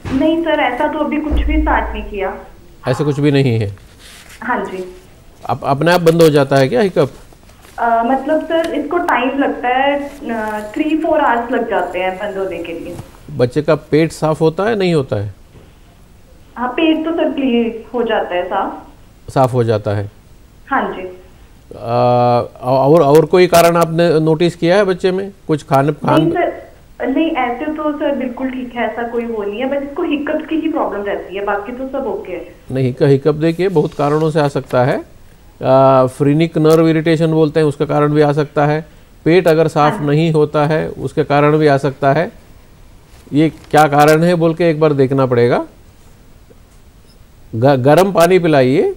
नहीं सर, ऐसा तो अभी कुछ भी स्टार्ट नहीं किया। ऐसा कुछ भी नहीं है? हाँ जी। अपने आप बंद हो जाता है क्या हिकअप? मतलब सर इसको टाइम लगता है, 3-4 आवर्स लग जाते हैं बंद होने के लिए। बच्चे का पेट साफ होता है नहीं होता है? हाँ पेट तो सर क्लीन हो जाता है, साफ हो जाता है। हाँ जी। और कोई कारण आपने नोटिस किया है बच्चे में? कुछ खान नहीं, ऐसे तो सर बिल्कुल ठीक है, ऐसा कोई वो नहीं है, बस इसको हिकअप की ही प्रॉब्लम रहती है, बाकी तो सब ओके है। नहीं, हिकअप देखिए बहुत कारणों से आ सकता है। फ्रीनिक नर्व इरिटेशन बोलते हैं, उसका कारण भी आ सकता है। पेट अगर साफ नहीं होता है उसके कारण भी आ सकता है। ये क्या कारण है बोल के एक बार देखना पड़ेगा। गर्म पानी पिलाइए,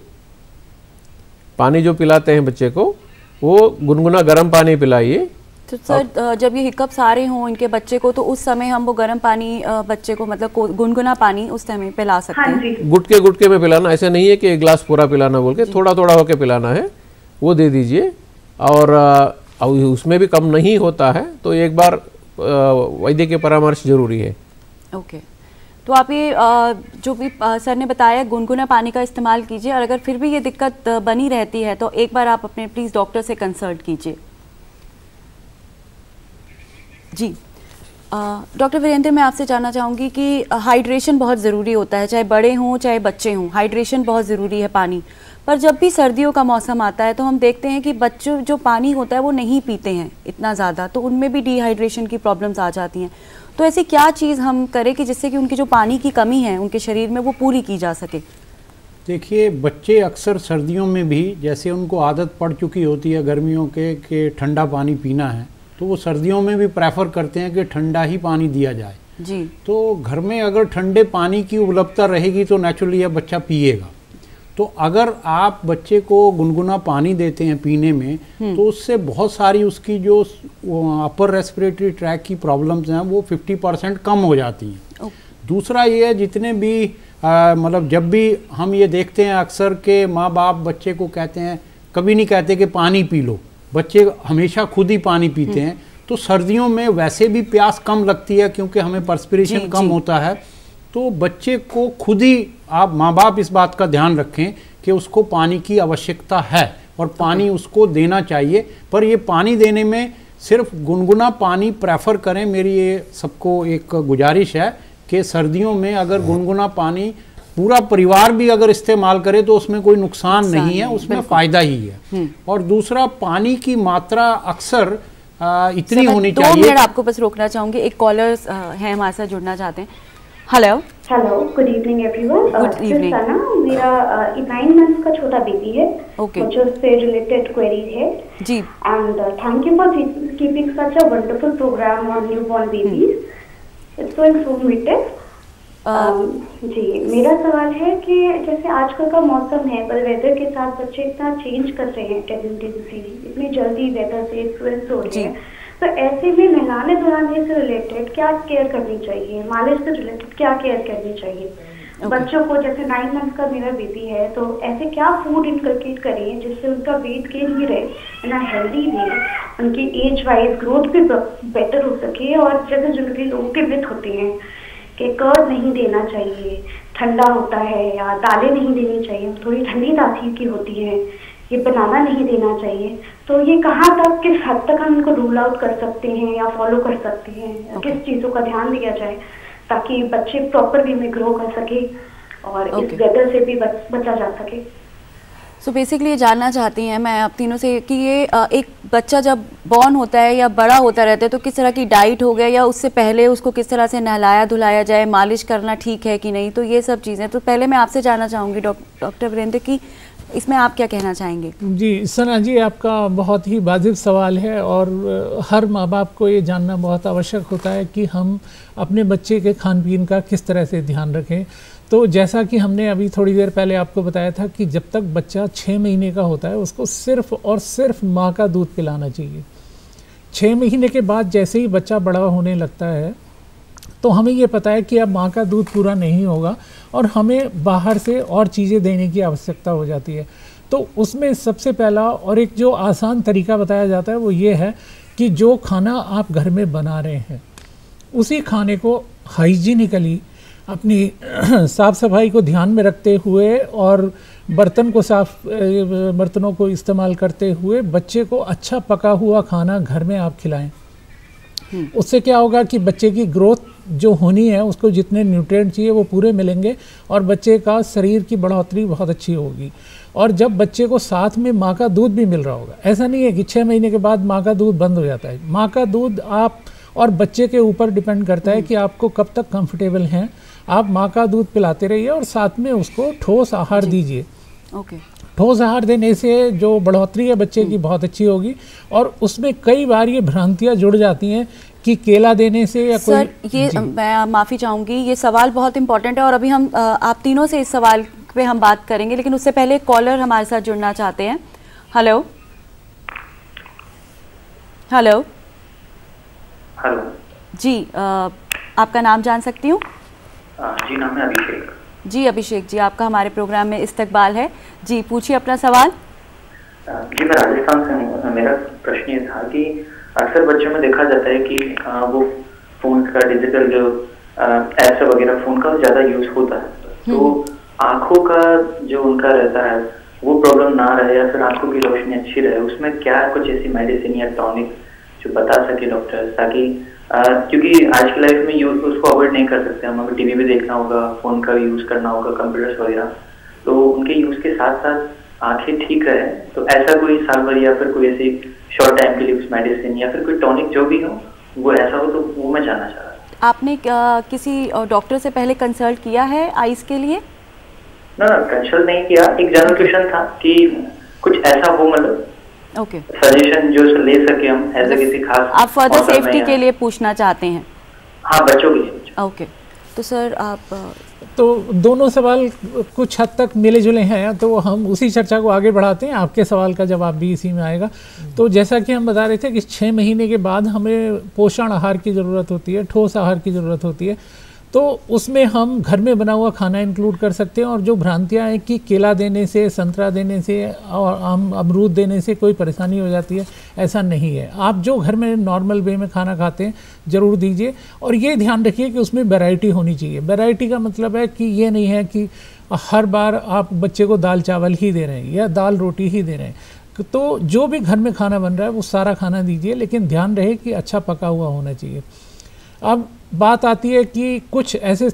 पानी जो पिलाते हैं बच्चे को वो गुनगुना गर्म पानी पिलाइए। तो सर जब ये हिकअप्स आ रहे हों इनके बच्चे को, तो उस समय हम वो गर्म पानी बच्चे को मतलब गुनगुना पानी उस समय पिला सकते हैं? गुटके में पिलाना, ऐसे नहीं है कि एक गिलास पूरा पिलाना बोल के, थोड़ा थोड़ा होके पिलाना है, वो दे दीजिए। और उसमें भी कम नहीं होता है तो एक बार वैद्य के परामर्श जरूरी है। ओके, तो आप ये जो भी सर ने बताया गुनगुना पानी का इस्तेमाल कीजिए, और अगर फिर भी ये दिक्कत बनी रहती है तो एक बार आप अपने प्लीज़ डॉक्टर से कंसल्ट कीजिए। जी डॉक्टर वीरेंद्र, मैं आपसे जानना चाहूँगी कि हाइड्रेशन बहुत ज़रूरी होता है, चाहे बड़े हों चाहे बच्चे हों, हाइड्रेशन बहुत ज़रूरी है पानी। पर जब भी सर्दियों का मौसम आता है तो हम देखते हैं कि बच्चों जो पानी होता है वो नहीं पीते हैं इतना ज़्यादा, तो उनमें भी डिहाइड्रेशन की प्रॉब्लम्स आ जाती हैं। तो ऐसी क्या चीज़ हम करें कि जिससे कि उनकी जो पानी की कमी है उनके शरीर में वो पूरी की जा सके? देखिए, बच्चे अक्सर सर्दियों में भी जैसे उनको आदत पड़ चुकी होती है गर्मियों के ठंडा पानी पीना है, तो वो सर्दियों में भी प्रेफर करते हैं कि ठंडा ही पानी दिया जाए जी। तो घर में अगर ठंडे पानी की उपलब्धता रहेगी तो नेचुरली यह बच्चा पिएगा। तो अगर आप बच्चे को गुनगुना पानी देते हैं पीने में तो उससे बहुत सारी उसकी जो अपर रेस्पिरेटरी ट्रैक की प्रॉब्लम्स हैं वो 50% कम हो जाती हैं। दूसरा ये है, जितने भी मतलब जब भी हम ये देखते हैं अक्सर के माँ बाप बच्चे को कहते हैं, कभी नहीं कहते कि पानी पी लो, बच्चे हमेशा खुद ही पानी पीते हैं। तो सर्दियों में वैसे भी प्यास कम लगती है क्योंकि हमें पर्सपिरेशन कम होता है, तो बच्चे को खुद ही आप माँ बाप इस बात का ध्यान रखें कि उसको पानी की आवश्यकता है और पानी उसको देना चाहिए। पर ये पानी देने में सिर्फ गुनगुना पानी प्रेफर करें। मेरी ये सबको एक गुजारिश है कि सर्दियों में अगर गुनगुना पानी पूरा परिवार भी अगर इस्तेमाल करे तो उसमें कोई नुकसान नहीं है, उसमें फ़ायदा ही है। और दूसरा, पानी की मात्रा अक्सर इतनी होनी चाहिए। 2 मिनट आपको बस रोकना चाहूँगी, एक कॉलर है हमारे साथ जुड़ना चाहते हैं। Hello, good evening everyone. Good evening. मेरा 9 मंथ्स का छोटा बेबी है, मुझे उससे रिलेटेड क्वेरी है जी। And thank you for keeping such a wonderful programme on newborn babies, it's so informative. जी, मेरा सवाल है कि जैसे आजकल का मौसम है, पर वेदर के साथ बच्चे इतना चेंज कर रहे हैं टेंडेंसी, इतनी जल्दी वेदर से इन्फ्लुएंस हो रहे हैं, तो ऐसे में नहलाने धुलाने से रिलेटेड क्या केयर करनी चाहिए, मालिश से रिलेटेड क्या केयर करनी चाहिए बच्चों को? जैसे 9 मंथ का मेरा बेबी है, तो ऐसे क्या फूड इनकलकेट करें जिससे उनका वेट गेन भी रहे ना, हेल्दी भी, उनकी एज वाइज ग्रोथ भी बेटर हो सके। और जैसे जनरली लोगों के मिथ होते हैं कि कर्ड नहीं देना चाहिए, ठंडा होता है, या दालें नहीं देनी चाहिए, थोड़ी ठंडी तासीर की होती है, ये बनाना नहीं देना चाहिए, तो ये कहाँ तक, किस हद तक हम इनको रूल आउट कर सकते हैं या फॉलो कर सकते हैं? किस चीज़ों का ध्यान दिया जाए ताकि बच्चे प्रॉपर वे में ग्रो कर सके और इस वेदर से भी बचा जा सके? सो बेसिकली ये जानना चाहती हैं मैं आप तीनों से कि ये एक बच्चा जब बॉर्न होता है या बड़ा होता रहता है तो किस तरह की डाइट हो गया, या उससे पहले उसको किस तरह से नहलाया धुलाया जाए, मालिश करना ठीक है कि नहीं, तो ये सब चीज़ें। तो पहले मैं आपसे जानना चाहूँगी डॉक्टर वीरेंद्र की इसमें आप क्या कहना चाहेंगे? जी सना जी, आपका बहुत ही वाजिब सवाल है और हर माँ बाप को ये जानना बहुत आवश्यक होता है कि हम अपने बच्चे के खान पीन का किस तरह से ध्यान रखें। तो जैसा कि हमने अभी थोड़ी देर पहले आपको बताया था कि जब तक बच्चा 6 महीने का होता है उसको सिर्फ और सिर्फ माँ का दूध पिलाना चाहिए। 6 महीने के बाद जैसे ही बच्चा बड़ा होने लगता है तो हमें ये पता है कि अब माँ का दूध पूरा नहीं होगा और हमें बाहर से और चीज़ें देने की आवश्यकता हो जाती है। तो उसमें सबसे पहला और एक जो आसान तरीका बताया जाता है वो ये है कि जो खाना आप घर में बना रहे हैं उसी खाने को हाइजीनिकली अपनी साफ़ सफाई को ध्यान में रखते हुए और बर्तनों को इस्तेमाल करते हुए बच्चे को अच्छा पका हुआ खाना घर में आप खिलाएं। उससे क्या होगा कि बच्चे की ग्रोथ जो होनी है उसको जितने न्यूट्रिएंट चाहिए वो पूरे मिलेंगे और बच्चे का शरीर की बढ़ोतरी बहुत अच्छी होगी। और जब बच्चे को साथ में माँ का दूध भी मिल रहा होगा, ऐसा नहीं है कि 6 महीने के बाद माँ का दूध बंद हो जाता है। माँ का दूध आप और बच्चे के ऊपर डिपेंड करता है कि आपको कब तक कंफर्टेबल हैं। आप माँ का दूध पिलाते रहिए और साथ में उसको ठोस आहार दीजिए। ओके। ठोस आहार देने से जो बढ़ोतरी है बच्चे की बहुत अच्छी होगी। और उसमें कई बार ये भ्रांतियाँ जुड़ जाती हैं कि केला देने से या सर, ये मैं माफ़ी चाहूँगी, ये सवाल बहुत इंपॉर्टेंट है और अभी हम आप तीनों से इस सवाल पे हम बात करेंगे, लेकिन उससे पहले कॉलर हमारे साथ जुड़ना चाहते हैं। हेलो हेलो हेलो जी, आपका नाम जान सकती हूँ? जी, नाम है अभिषेक। जी अभिषेक जी, आपका हमारे प्रोग्राम में इस्तकबाल है। जी पूछिए अपना सवाल। जी, मैं राजस्थान से हूँ। मेरा प्रश्न ये था कि अक्सर बच्चों में देखा जाता है कि वो फोन का डिजिटल जो ऐप्स वगैरह फोन का ज़्यादा यूज होता है, तो आंखों का जो उनका रहता है वो प्रॉब्लम ना रहे या फिर आंखों की रोशनी अच्छी रहे, उसमें क्या कुछ ऐसी मेडिसिन या टॉनिक जो बता सके डॉक्टर, ताकि क्योंकि आज की लाइफ में यूज उसको अवॉइड नहीं कर सकते हम, हमें टीवी भी देखना होगा, फोन का भी यूज करना होगा, कंप्यूटर्स वगैरह, तो उनके यूज के साथ साथ आंखें ठीक रहे, तो ऐसा कोई साल भर या फिर कोई ऐसी शॉर्ट टाइम के लिए कुछ मेडिसिन या फिर कोई टॉनिक जो भी हो वो ऐसा हो, तो वो मैं जानना चाह रहा था। आपने किसी डॉक्टर से पहले कंसल्ट किया है आइज के लिए? ना कंसल्ट नहीं किया, एक जनरल क्वेश्चन था कि कुछ ऐसा हो, मतलब ओके, सजेशन जो ले सके हम एज ए किसी खास। आप फर्दर सेफ्टी के लिए पूछना चाहते हैं? हाँ, बच्चों के लिए। ओके, तो सर आप तो दोनों सवाल कुछ हद तक मिले जुले हैं, तो हम उसी चर्चा को आगे बढ़ाते हैं। आपके सवाल का जवाब भी इसी में आएगा। तो जैसा कि हम बता रहे थे कि 6 महीने के बाद हमें पोषण आहार की ज़रूरत होती है, ठोस आहार की ज़रूरत होती है, तो उसमें हम घर में बना हुआ खाना इंक्लूड कर सकते हैं। और जो भ्रांतियाँ हैं कि केला देने से, संतरा देने से और अमरूद देने से कोई परेशानी हो जाती है, ऐसा नहीं है। आप जो घर में नॉर्मल वे में खाना खाते हैं ज़रूर दीजिए, और ये ध्यान रखिए कि उसमें वैरायटी होनी चाहिए। वैरायटी का मतलब है कि ये नहीं है कि हर बार आप बच्चे को दाल चावल ही दे रहे हैं या दाल रोटी ही दे रहे हैं। तो जो भी घर में खाना बन रहा है वो सारा खाना दीजिए, लेकिन ध्यान रहे कि अच्छा पका हुआ होना चाहिए। अब बात आती है कि कुछ ऐसे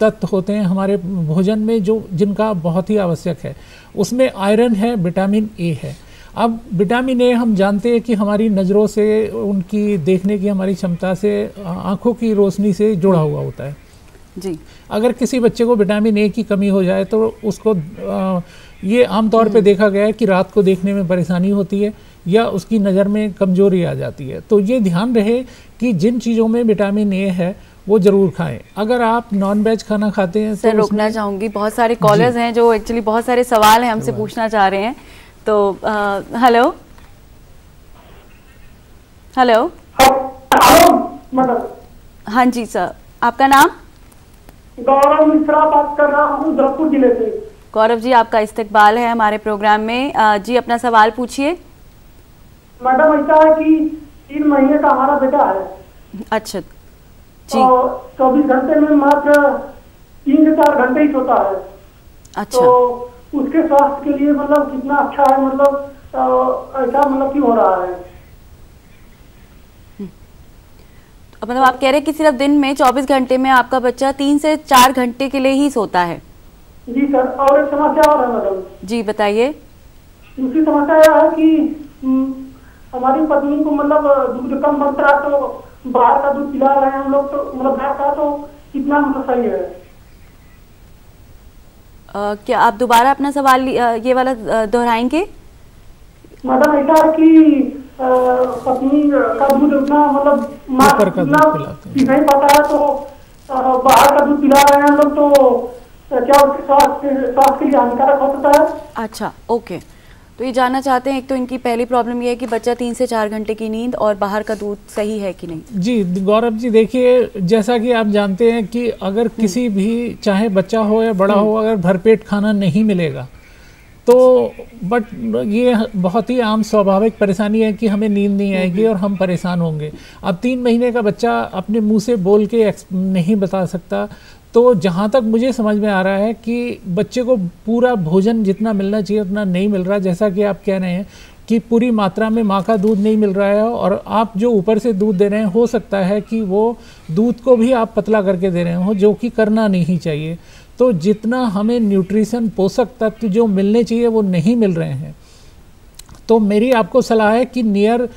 तत्व होते हैं हमारे भोजन में जो जिनका बहुत ही आवश्यक है। उसमें आयरन है, विटामिन ए है। अब विटामिन ए हम जानते हैं कि हमारी नज़रों से, उनकी देखने की हमारी क्षमता से, आँखों की रोशनी से जुड़ा हुआ होता है जी। अगर किसी बच्चे को विटामिन ए की कमी हो जाए तो उसको ये आमतौर पे देखा गया है कि रात को देखने में परेशानी होती है या उसकी नज़र में कमजोरी आ जाती है। तो ये ध्यान रहे कि जिन चीज़ों में विटामिन ए है वो ज़रूर खाएं। अगर आप नॉन वेज खाना खाते हैं सर, रोकना चाहूँगी, बहुत सारे कॉलर्स हैं जो एक्चुअली बहुत सारे सवाल हैं हमसे पूछना चाह रहे हैं। तो हेलो हेलो हाँ जी सर, आपका नाम? गौरव मिश्रा बात कर रहा हूँ, जयपुर जिले से। गौरव जी, आपका इस्तकबाल है हमारे प्रोग्राम में। जी अपना सवाल पूछिए। मैडम, ऐसा है कि 3 महीने का हमारा बेटा है। अच्छा जी। 24 घंटे में मात्र 3 से 4 घंटे ही सोता है। अच्छा। तो उसके स्वास्थ्य के लिए मतलब कितना अच्छा है, मतलब ऐसा मतलब क्यों हो रहा है? मतलब आप कह रहे हैं कि सिर्फ दिन में 24 घंटे में आपका बच्चा 3 से 4 घंटे के लिए ही सोता है? जी सर। और एक समस्या और है मैडम। जी बताइए। दूसरी समस्या यह है कि हमारी पत्नी को मतलब दूध कम बनता है, तो बाहर का दूध पिला रहे हैं हम लोग, तो मतलब बाहर का तो कितना मतलब सही है? क्या आप दोबारा अपना सवाल ये वाला दोहराएंगे? मैडम, ऐसा है कि पत्नी का दूध उतना मतलब पी नहीं पाता है, तो बाहर का दूध पिला रहे हैं हम लोग, तो क्या उसके स्वास्थ्य के लिए हानिकारक हो सकता है? अच्छा, ओके। तो ये जानना चाहते हैं, एक तो इनकी पहली प्रॉब्लम ये है कि बच्चा 3 से 4 घंटे की नींद और बाहर का दूध सही है कि नहीं? जी गौरव जी, देखिए जैसा कि आप जानते हैं कि अगर किसी भी, चाहे बच्चा हो या बड़ा हो, अगर भरपेट खाना नहीं मिलेगा तो बट ये बहुत ही आम स्वाभाविक परेशानी है कि हमें नींद नहीं आएगी और हम परेशान होंगे। अब 3 महीने का बच्चा अपने मुंह से बोल के नहीं बता सकता, तो जहाँ तक मुझे समझ में आ रहा है कि बच्चे को पूरा भोजन जितना मिलना चाहिए उतना नहीं मिल रहा। जैसा कि आप कह रहे हैं कि पूरी मात्रा में माँ का दूध नहीं मिल रहा है, और आप जो ऊपर से दूध दे रहे हैं, हो सकता है कि वो दूध को भी आप पतला करके दे रहे हो, जो कि करना नहीं चाहिए। तो जितना हमें न्यूट्रिशन पोषक तत्व जो मिलने चाहिए वो नहीं मिल रहे हैं। तो मेरी आपको सलाह है कि नियर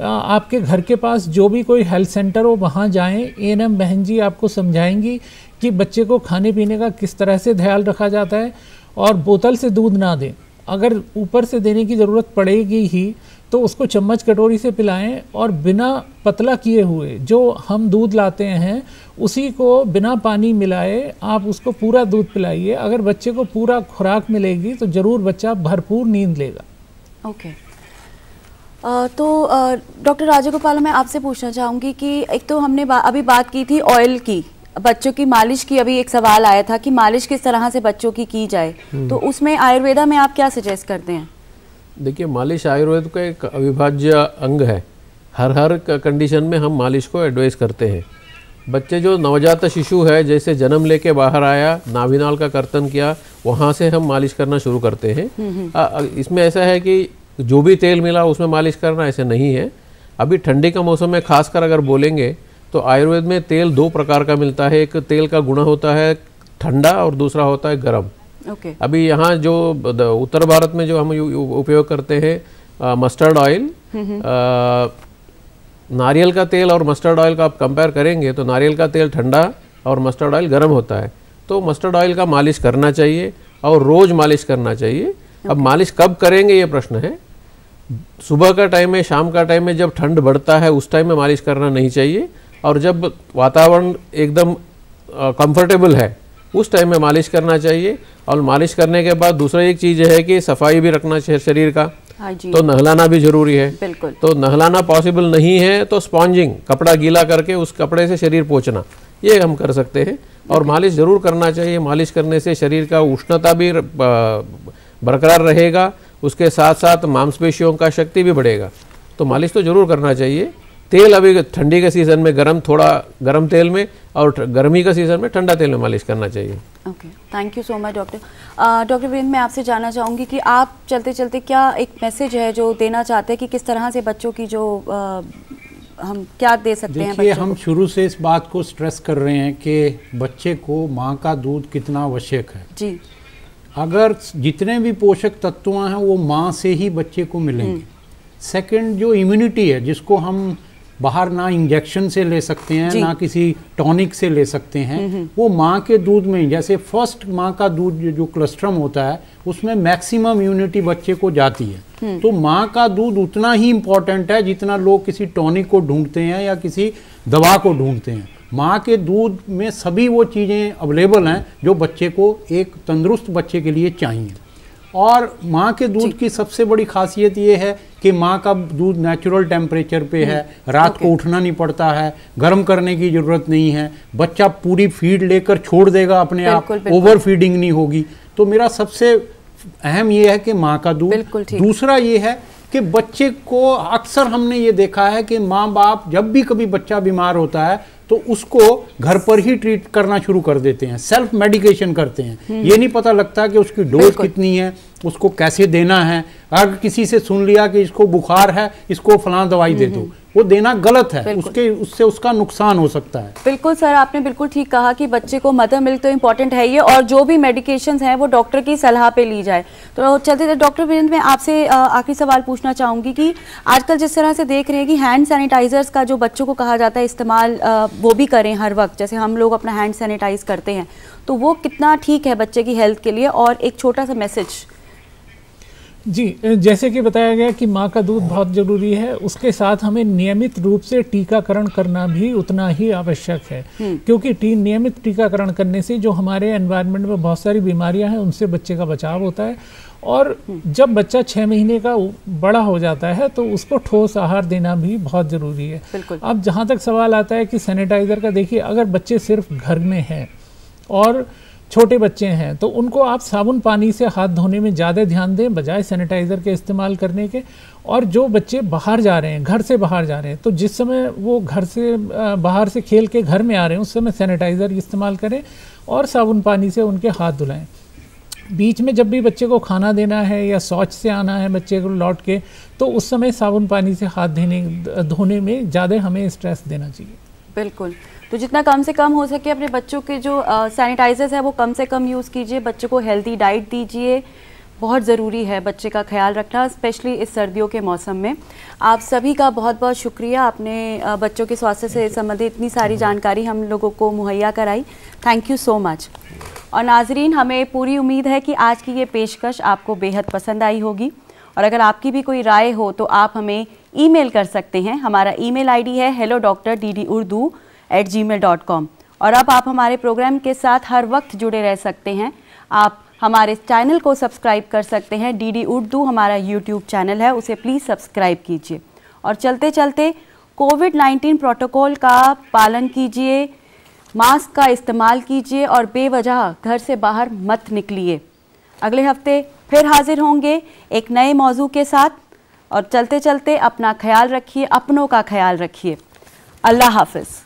आपके घर के पास जो भी कोई हेल्थ सेंटर हो वहाँ जाएं। एएनएम बहन जी आपको समझाएंगी कि बच्चे को खाने पीने का किस तरह से ख्याल रखा जाता है, और बोतल से दूध ना दें। अगर ऊपर से देने की ज़रूरत पड़ेगी ही तो उसको चम्मच कटोरी से पिलाएं, और बिना पतला किए हुए जो हम दूध लाते हैं उसी को बिना पानी मिलाए आप उसको पूरा दूध पिलाइए। अगर बच्चे को पूरा खुराक मिलेगी तो ज़रूर बच्चा भरपूर नींद लेगा। ओके। तो डॉक्टर राजगोपाल, मैं आपसे पूछना चाहूँगी कि एक तो हमने अभी बात की थी ऑयल की, बच्चों की मालिश की, अभी एक सवाल आया था कि मालिश किस तरह से बच्चों की जाए, तो उसमें आयुर्वेदा में आप क्या सजेस्ट करते हैं? देखिए, मालिश आयुर्वेद का एक अविभाज्य अंग है। हर कंडीशन में हम मालिश को एडवाइस करते हैं। बच्चे जो नवजात शिशु है, जैसे जन्म लेके बाहर आया, नाभिनाल का कर्तन किया, वहाँ से हम मालिश करना शुरू करते हैं। इसमें ऐसा है कि जो भी तेल मिला उसमें मालिश करना, ऐसे नहीं है। अभी ठंडी का मौसम में खासकर अगर बोलेंगे तो आयुर्वेद में तेल 2 प्रकार का मिलता है। एक तेल का गुण होता है ठंडा और दूसरा होता है गर्म। अभी यहाँ जो उत्तर भारत में जो हम उपयोग करते हैं मस्टर्ड ऑयल, नारियल का तेल और मस्टर्ड ऑयल का आप कंपेयर करेंगे तो नारियल का तेल ठंडा और मस्टर्ड ऑयल गर्म होता है। तो मस्टर्ड ऑयल का मालिश करना चाहिए और रोज़ मालिश करना चाहिए। अब मालिश कब करेंगे ये प्रश्न है। सुबह का टाइम में, शाम का टाइम में, जब ठंड बढ़ता है उस टाइम में मालिश करना नहीं चाहिए, और जब वातावरण एकदम कंफर्टेबल है उस टाइम में मालिश करना चाहिए। और मालिश करने के बाद दूसरा एक चीज़ है कि सफाई भी रखना चाहिए शरीर का। तो नहलाना भी जरूरी है। तो नहलाना पॉसिबल नहीं है तो स्पॉन्जिंग, कपड़ा गीला करके उस कपड़े से शरीर पोंछना, ये हम कर सकते हैं। और मालिश जरूर करना चाहिए। मालिश करने से शरीर का उष्णता भी बरकरार रहेगा, उसके साथ साथ मांसपेशियों का शक्ति भी बढ़ेगा। तो मालिश तो जरूर करना चाहिए। तेल अभी ठंडी के सीज़न में गर्म, थोड़ा गर्म तेल में, और गर्मी का सीज़न में ठंडा तेल में मालिश करना चाहिए। Okay, thank you so much doctor. Doctor Virendra, मैं आपसे जानना चाहूँगी कि आप चलते चलते क्या एक मैसेज है जो देना चाहते हैं कि किस तरह से बच्चों की जो हम क्या दे सकते हैं? देखिए, हम शुरू से इस बात को स्ट्रेस कर रहे हैं कि बच्चे को माँ का दूध कितना आवश्यक है जी। अगर जितने भी पोषक तत्व हैं वो माँ से ही बच्चे को मिलेंगे। सेकंड, जो इम्यूनिटी है, जिसको हम बाहर ना इंजेक्शन से ले सकते हैं ना किसी टॉनिक से ले सकते हैं, वो माँ के दूध में, जैसे फर्स्ट माँ का दूध जो क्लस्ट्रम होता है उसमें मैक्सिमम इम्यूनिटी बच्चे को जाती है। तो माँ का दूध उतना ही इम्पोर्टेंट है जितना लोग किसी टॉनिक को ढूंढते हैं या किसी दवा को ढूंढते हैं। माँ के दूध में सभी वो चीज़ें अवेलेबल हैं जो बच्चे को, एक तंदुरुस्त बच्चे के लिए चाहिए। और माँ के दूध की सबसे बड़ी खासियत ये है कि माँ का दूध नेचुरल टेम्परेचर पे है, रात को उठना नहीं पड़ता है, गर्म करने की ज़रूरत नहीं है, बच्चा पूरी फीड लेकर छोड़ देगा अपने आप, ओवर फीडिंग नहीं होगी। तो मेरा सबसे अहम ये है कि माँ का दूध। दूसरा ये है कि बच्चे को, अक्सर हमने ये देखा है कि माँ बाप जब भी कभी बच्चा बीमार होता है तो उसको घर पर ही ट्रीट करना शुरू कर देते हैं, सेल्फ मेडिकेशन करते हैं। ये नहीं पता लगता कि उसकी डोज कितनी है, उसको कैसे देना है। अगर किसी से सुन लिया कि इसको बुखार है, इसको फलां दवाई दे दो, वो देना गलत है, उससे उसका नुकसान हो सकता है। बिल्कुल सर, आपने बिल्कुल ठीक कहा कि बच्चे को मदर मिल्क तो इम्पॉर्टेंट है ही, और जो भी मेडिकेशंस हैं वो डॉक्टर की सलाह पे ली जाए। तो चलते डॉक्टर वीरेंद्र, मैं आपसे आखिरी सवाल पूछना चाहूँगी कि आजकल जिस तरह से देख रहे हैं कि हैंड सैनिटाइजर्स का जो बच्चों को कहा जाता है इस्तेमाल वो भी करें हर वक्त, जैसे हम लोग अपना हैंड सैनिटाइज करते हैं, तो वो कितना ठीक है बच्चे की हेल्थ के लिए? और एक छोटा सा मैसेज जी, जैसे कि बताया गया कि माँ का दूध बहुत ज़रूरी है, उसके साथ हमें नियमित रूप से टीकाकरण करना भी उतना ही आवश्यक है। क्योंकि नियमित टीकाकरण करने से जो हमारे एनवायरनमेंट में बहुत सारी बीमारियां हैं उनसे बच्चे का बचाव होता है। और जब बच्चा 6 महीने का बड़ा हो जाता है तो उसको ठोस आहार देना भी बहुत ज़रूरी है। अब जहाँ तक सवाल आता है कि सैनिटाइज़र का, देखिए अगर बच्चे सिर्फ घर में हैं और छोटे बच्चे हैं तो उनको आप साबुन पानी से हाथ धोने में ज़्यादा ध्यान दें बजाय सैनिटाइज़र के इस्तेमाल करने के। और जो बच्चे बाहर जा रहे हैं, घर से बाहर जा रहे हैं, तो जिस समय वो घर से बाहर से खेल के घर में आ रहे हैं उस समय सैनिटाइज़र इस्तेमाल करें और साबुन पानी से उनके हाथ धुलाएं। बीच में जब भी बच्चे को खाना देना है या शौच से आना है बच्चे को लौट के, तो उस समय साबुन पानी से हाथ धोने में ज़्यादा हमें स्ट्रेस देना चाहिए। बिल्कुल। तो जितना कम से कम हो सके अपने बच्चों के जो सैनिटाइजर्स है वो कम से कम यूज़ कीजिए, बच्चों को हेल्दी डाइट दीजिए, बहुत ज़रूरी है बच्चे का ख्याल रखना, स्पेशली इस सर्दियों के मौसम में। आप सभी का बहुत बहुत शुक्रिया, आपने बच्चों के स्वास्थ्य से संबंधित इतनी सारी जानकारी हम लोगों को मुहैया कराई। Thank you so much. और नाजरीन, हमें पूरी उम्मीद है कि आज की ये पेशकश आपको बेहद पसंद आई होगी, और अगर आपकी भी कोई राय हो तो आप हमें ईमेल कर सकते हैं। हमारा ईमेल आईडी है hello.drurdu@gmail.com। और अब आप हमारे प्रोग्राम के साथ हर वक्त जुड़े रह सकते हैं। आप हमारे चैनल को सब्सक्राइब कर सकते हैं, DD उर्दू हमारा यूट्यूब चैनल है, उसे प्लीज़ सब्सक्राइब कीजिए। और चलते चलते कोविड-19 प्रोटोकॉल का पालन कीजिए, मास्क का इस्तेमाल कीजिए और बेवजह घर से बाहर मत निकलिए। अगले हफ्ते फिर हाजिर होंगे एक नए मौजू के साथ, और चलते चलते अपना ख्याल रखिए, अपनों का ख्याल रखिए। अल्लाह हाफ़िज़।